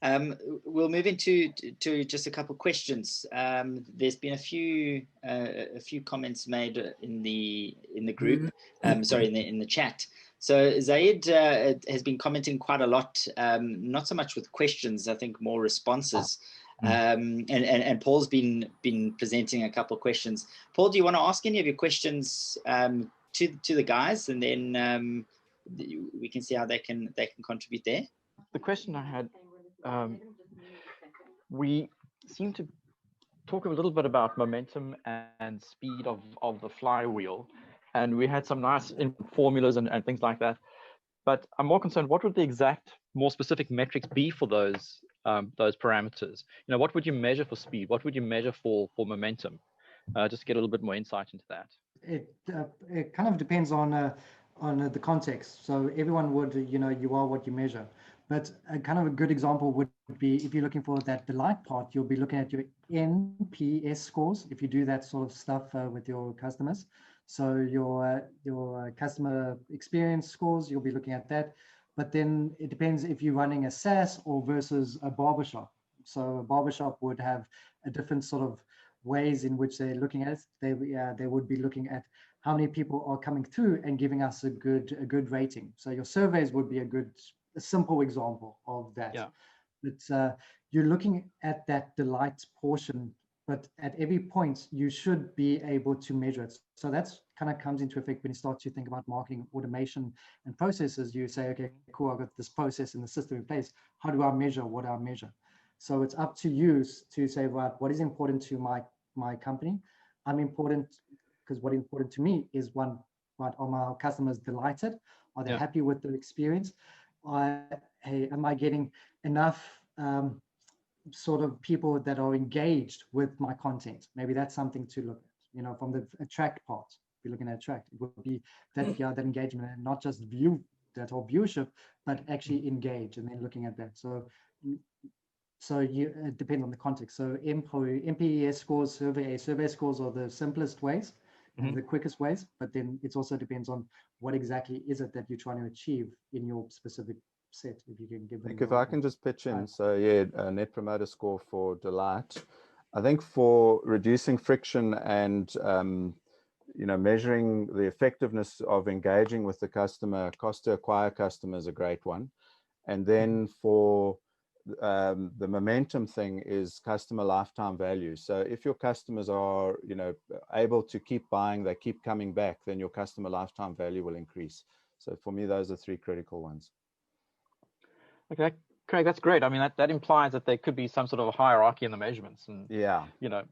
We'll move into to just a couple of questions. There's been a few comments made in the group. Sorry, in the chat. So Zaid has been commenting quite a lot, not so much with questions, I think more responses. And Paul's been presenting a couple of questions. Paul, do you want to ask any of your questions to the guys, and then we can see how they can contribute there? The question I had, we seem to talk a little bit about momentum and speed of the flywheel, and we had some nice formulas and things like that. But I'm more concerned, what would the exact, more specific metrics be for those parameters? You know, what would you measure for speed? What would you measure for momentum? Just to get a little bit more insight into that. It kind of depends on the context. So everyone would, you know, you are what you measure. But kind of a good example would be, if you're looking for that delight part, you'll be looking at your NPS scores if you do that sort of stuff with your customers. So your customer experience scores, you'll be looking at that. But then it depends if you're running a SaaS or versus a barbershop. So a barbershop would have a different sort of ways in which they're looking at it. They would be looking at how many people are coming through and giving us a good rating. So your surveys would be a simple example of that. Yeah. But you're looking at that delight portion, but at every point you should be able to measure it. So that's kind of comes into effect when you start to think about marketing automation and processes. You say, okay, cool, I've got this process and the system in place. How do I measure what I measure? So it's up to you to say, right, what is important to my company? I'm important because what's important to me is one, right, are my customers delighted? Are they happy with the experience? Am I getting enough sort of people that are engaged with my content? Maybe that's something to look at, you know, from the attract part. If you're looking at attract, it would be that, that engagement, and not just view that or viewership, but actually engage, and then looking at that. So it depends on the context. So NPS scores, survey scores are the simplest ways and the quickest ways, but then it also depends on what exactly is it that you're trying to achieve in your specific set. If you can give them. If I can just pitch in, so yeah, a net promoter score for delight. I think for reducing friction and you know, measuring the effectiveness of engaging with the customer, cost to acquire customer is a great one. And then for the momentum thing is customer lifetime value. So if your customers are, you know, able to keep buying, they keep coming back, then your customer lifetime value will increase. So for me, those are three critical ones. Okay, Craig, that's great. I mean, that implies that there could be some sort of a hierarchy in the measurements, and you know,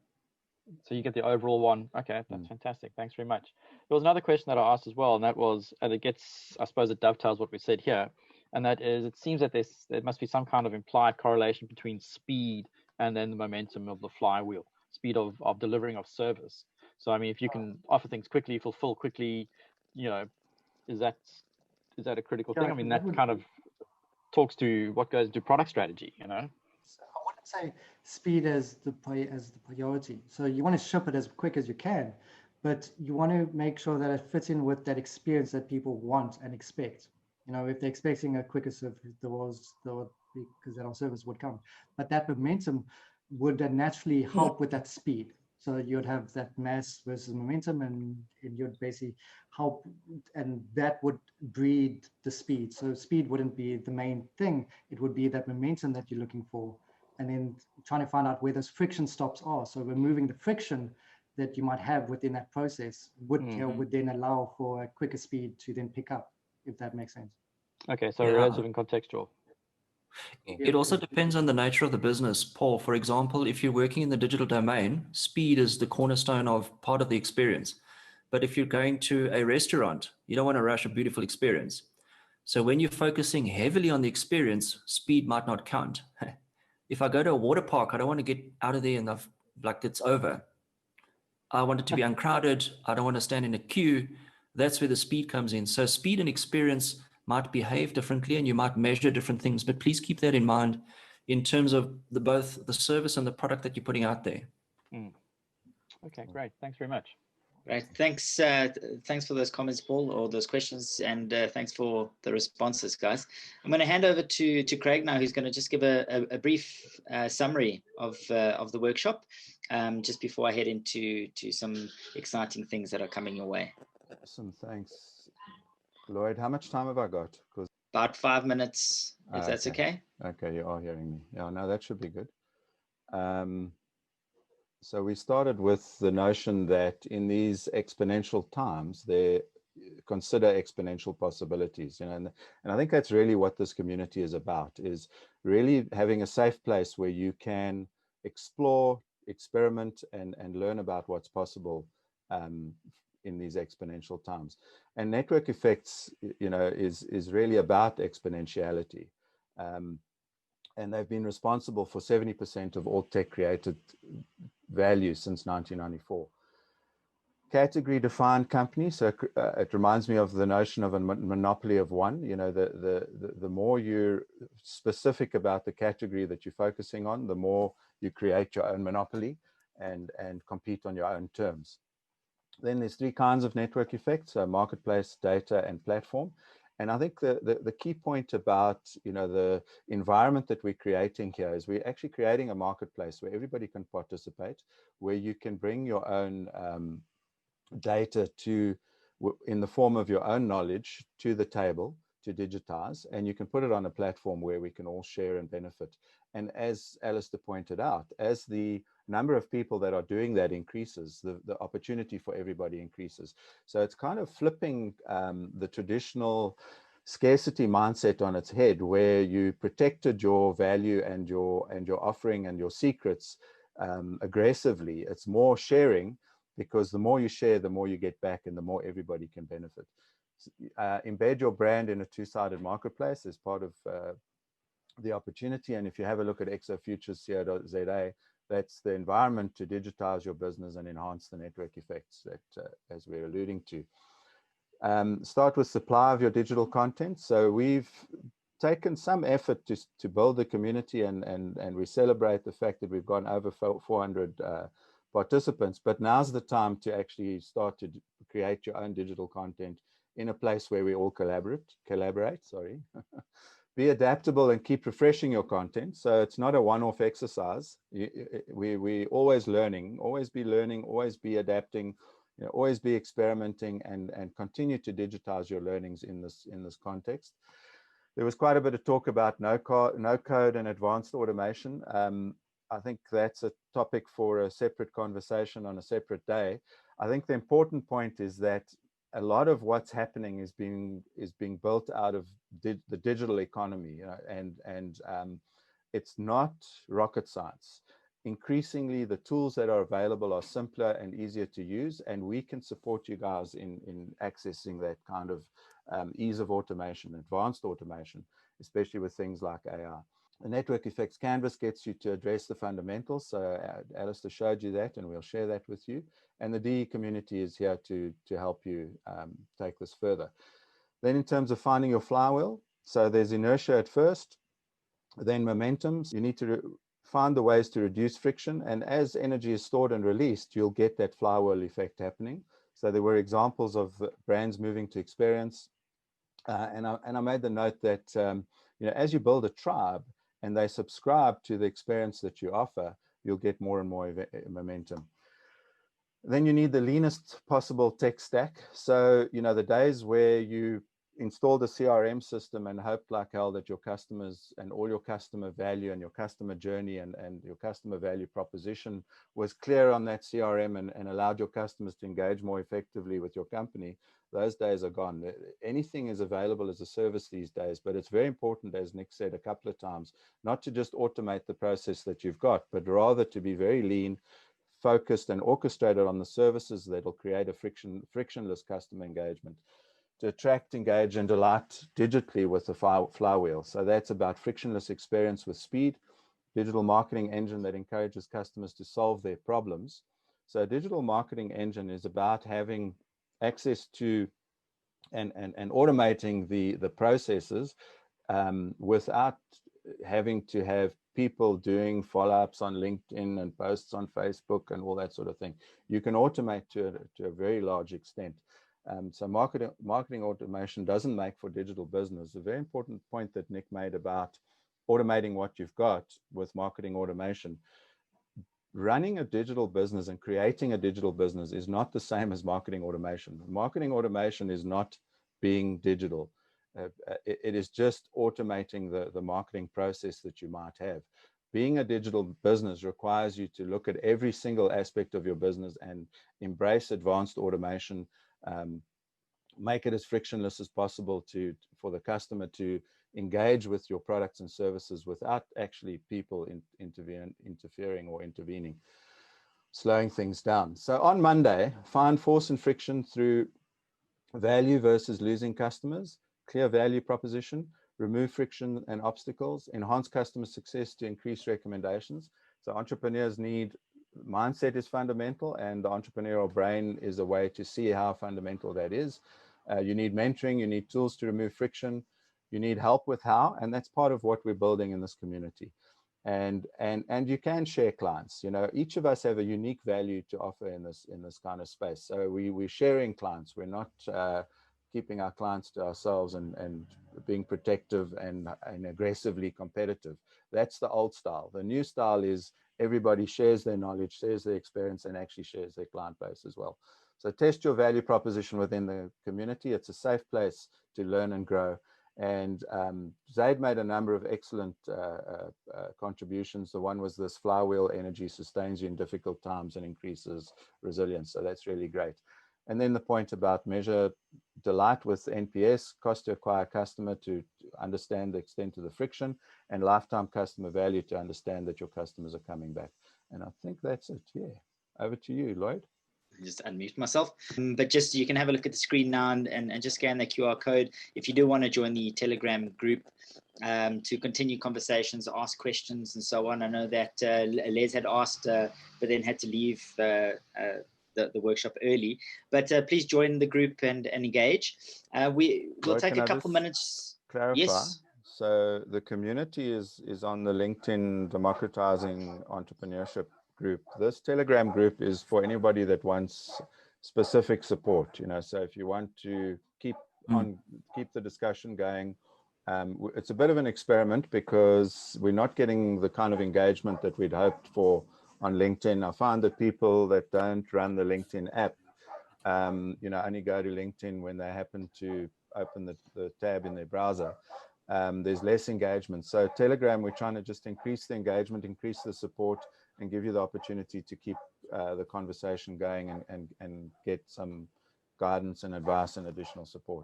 so you get the overall one. Okay, that's fantastic. Thanks very much. There was another question that I asked as well, and that was, and it gets, I suppose it dovetails what we said here, and that is, it seems that there must be some kind of implied correlation between speed and then the momentum of the flywheel, speed of delivering of service. So I mean, if you can offer things quickly, fulfill quickly, you know, is that a critical thing? I mean, that kind of talks to what goes into product strategy, you know. So I wouldn't say speed as the priority. So you want to ship it as quick as you can, but you want to make sure that it fits in with that experience that people want and expect. You know, if they're expecting a quicker service, because then our service would come. But that momentum would then naturally help with that speed. So you'd have that mass versus momentum, and you'd basically help, and that would breed the speed. So speed wouldn't be the main thing. It would be that momentum that you're looking for, and then trying to find out where those friction stops are. So removing the friction that you might have within that process would then allow for a quicker speed to then pick up, if that makes sense. Okay, so relative and contextual. It also depends on the nature of the business. Paul, for example, if you're working in the digital domain, speed is the cornerstone of part of the experience. But if you're going to a restaurant, you don't want to rush a beautiful experience. So when you're focusing heavily on the experience, speed might not count. If I go to a water park, I don't want to get out of there enough, like it's over. I want it to be uncrowded. I don't want to stand in a queue. That's where the speed comes in. So speed and experience might behave differently, and you might measure different things, but please keep that in mind in terms of both the service and the product that you're putting out there. Okay, great. Thanks very much. Great. Thanks. Thanks for those comments, Paul, or those questions, and thanks for the responses, guys. I'm going to hand over to Craig now, who's going to just give a brief summary of the workshop, just before I head into some exciting things that are coming your way. Awesome. Thanks, Lloyd. How much time have I got? Because about 5 minutes, if that's okay. Okay, you are hearing me. Yeah, no, that should be good. So we started with the notion that in these exponential times, they consider exponential possibilities, and I think that's really what this community is about, is really having a safe place where you can explore, experiment, and learn about what's possible in these exponential times. And network effects, is really about exponentiality. And they've been responsible for 70% of all tech created value since 1994. Category defined company. So it reminds me of the notion of a monopoly of one. The more you're specific about the category that you're focusing on, the more you create your own monopoly and compete on your own terms. Then there's 3 kinds of network effects: marketplace, data, and platform. And I think the key point about the environment that we're creating here is we're actually creating a marketplace where everybody can participate, where you can bring your own data in the form of your own knowledge to the table to digitize, and you can put it on a platform where we can all share and benefit. And as Alistair pointed out, as the number of people that are doing that increases, the opportunity for everybody increases. So it's kind of flipping the traditional scarcity mindset on its head, where you protected your value and your offering and your secrets aggressively. It's more sharing, because the more you share, the more you get back, and the more everybody can benefit. Embed your brand in a 2-sided marketplace as part of the opportunity. And if you have a look at exofutures.co.za, that's the environment to digitize your business and enhance the network effects that, as we're alluding to. Start with supply of your digital content. So we've taken some effort to build the community, and we celebrate the fact that we've gone over 400 participants, but now's the time to actually start to create your own digital content in a place where we all collaborate, Be adaptable and keep refreshing your content. So it's not a one-off exercise. We always learning, always be adapting, always be experimenting, and continue to digitize your learnings in this context. There was quite a bit of talk about no code and advanced automation. I think that's a topic for a separate conversation on a separate day. I think the important point is that a lot of what's happening is being built out of the digital economy, and it's not rocket science. Increasingly, the tools that are available are simpler and easier to use, and we can support you guys in accessing that kind of ease of automation, advanced automation, especially with things like AI. The network effects canvas gets you to address the fundamentals. So Alistair showed you that, and we'll share that with you. And the DE community is here to help you take this further. Then in terms of finding your flywheel, so there's inertia at first, then momentum. You need to find the ways to reduce friction. And as energy is stored and released, you'll get that flywheel effect happening. So there were examples of brands moving to experience. And I made the note that as you build a tribe, and they subscribe to the experience that you offer, you'll get more and more momentum. Then you need the leanest possible tech stack. So, the days where you installed a CRM system and hoped like hell that your customers and all your customer value and your customer journey and your customer value proposition was clear on that CRM and allowed your customers to engage more effectively with your company, those days are gone. Anything is available as a service these days, but it's very important, as Nick said a couple of times, not to just automate the process that you've got, but rather to be very lean, focused, and orchestrated on the services that will create a frictionless customer engagement, to attract, engage, and delight digitally with the flywheel. So that's about frictionless experience with speed, digital marketing engine that encourages customers to solve their problems. So a digital marketing engine is about having access to and automating the processes without having to have people doing follow-ups on LinkedIn and posts on Facebook and all that sort of thing. You can automate to a very large extent. So marketing automation doesn't make for digital business. A very important point that Nick made about automating what you've got with marketing automation. Running a digital business and creating a digital business is not the same as marketing automation. Marketing automation is not being digital. It is just automating the marketing process that you might have. Being a digital business requires you to look at every single aspect of your business and embrace advanced automation, make it as frictionless as possible for the customer to engage with your products and services without actually people interfering or intervening, slowing things down. So on Monday, find force and friction through value versus losing customers, clear value proposition, remove friction and obstacles, enhance customer success to increase recommendations. So entrepreneurs need, mindset is fundamental, and the entrepreneurial brain is a way to see how fundamental that is. You need mentoring, you need tools to remove friction, you need help with how, and that's part of what we're building in this community. And you can share clients. You know, each of us have a unique value to offer in this kind of space. So we're sharing clients. We're not keeping our clients to ourselves and being protective and aggressively competitive. That's the old style. The new style is everybody shares their knowledge, shares their experience, and actually shares their client base as well. So test your value proposition within the community. It's a safe place to learn and grow. And Zaid made a number of excellent contributions. The one was this Flywheel energy sustains you in difficult times and increases resilience. So that's really great. And then the point about measure delight with NPS, cost to acquire customer to understand the extent of the friction, and lifetime customer value to understand that your customers are coming back. And I think that's it. Yeah. Over to you, Lloyd. Just unmute myself, but just you can have a look at the screen now and just scan the QR code if you do want to join the Telegram group to continue conversations, ask questions and so on. I know that Les had asked but then had to leave the workshop early, but please join the group and engage. We'll take a couple minutes. Clarify. Yes. So the community is on the LinkedIn Democratizing Entrepreneurship group. This Telegram group is for anybody that wants specific support. You know, so if you want to keep the discussion going, it's a bit of an experiment because we're not getting the kind of engagement that we'd hoped for on LinkedIn. I find that people that don't run the LinkedIn app, you know, only go to LinkedIn when they happen to open the tab in their browser. There's less engagement. So Telegram, we're trying to just increase the engagement, increase the support, and give you the opportunity to keep the conversation going and get some guidance and advice and additional support.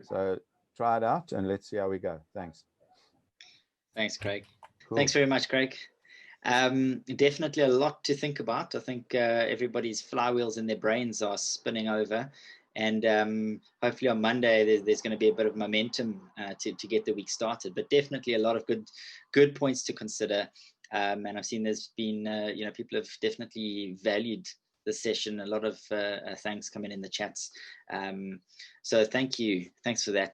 So try it out and let's see how we go. Thanks. Thanks, Craig. Cool. Thanks very much, Craig. Definitely a lot to think about. I think everybody's flywheels in their brains are spinning over. And hopefully on Monday there's going to be a bit of momentum to get the week started. But definitely a lot of good points to consider. And I've seen there's been, you know, people have definitely valued the session. A lot of thanks coming in the chats. So thank you. Thanks for that.